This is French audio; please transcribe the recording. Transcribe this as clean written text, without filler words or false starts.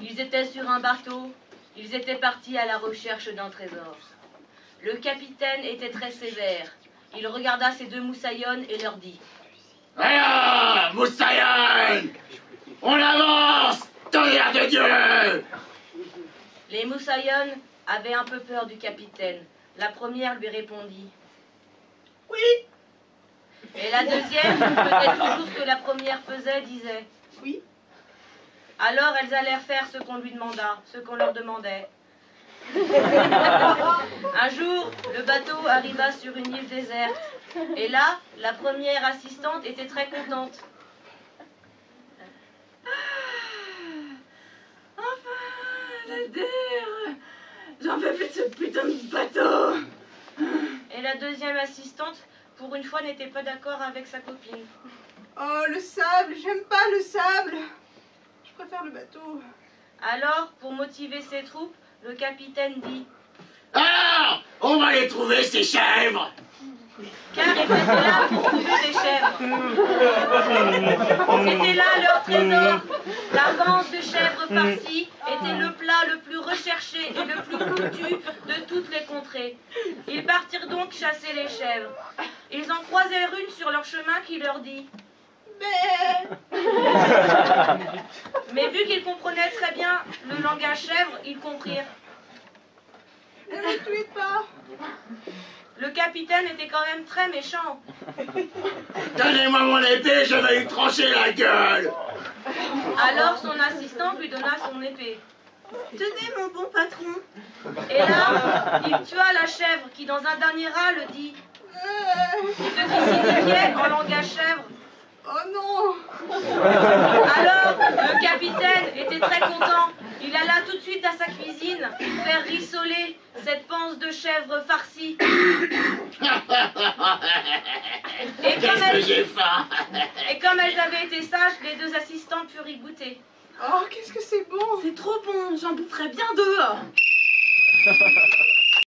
Ils étaient sur un bateau. Ils étaient partis à la recherche d'un trésor. Le capitaine était très sévère. Il regarda ses deux moussaillons et leur dit: Alors, moussaillons, on avance, tonnerre de Dieu! Les moussaillons avaient un peu peur du capitaine. La première lui répondit: Oui. Et la deuxième, qui faisait toujours ce que la première faisait, disait: Oui. Alors elles allèrent faire ce qu'on lui demanda, ce qu'on leur demandait. Un jour, le bateau arriva sur une île déserte. Et là, la première assistante était très contente. Enfin, la terre. J'en peux plus de ce putain de bateau. Et la deuxième assistante, pour une fois, n'était pas d'accord avec sa copine. Oh, le sable, j'aime pas le sable. Je préfère le bateau. Alors, pour motiver ses troupes, le capitaine dit: Alors, on va les trouver, ces chèvres! Car ils étaient là pour trouver des chèvres. C'était là leur trésor. La panse de chèvre farcie était le plat le plus recherché et le plus goûtu de toutes les contrées. Ils partirent donc chasser les chèvres. Ils en croisèrent une sur leur chemin qui leur dit: Mais vu qu'ils comprenaient très bien le langage chèvre, ils comprirent. Ne me tuez pas. Le capitaine était quand même très méchant. Donnez-moi mon épée, je vais lui trancher la gueule! Alors son assistant lui donna son épée. Tenez, mon bon patron. Et là, il tua la chèvre qui, dans un dernier râle, dit ce qui signifiait en langage chèvre: Oh non. Alors, le capitaine était très content. Il alla tout de suite à sa cuisine faire rissoler cette panse de chèvre farcie. Qu'est-ce que j'ai faim! Et comme elles avaient été sages, les deux assistants purent y goûter. Oh, qu'est-ce que c'est bon. C'est trop bon, j'en boufferais bien deux.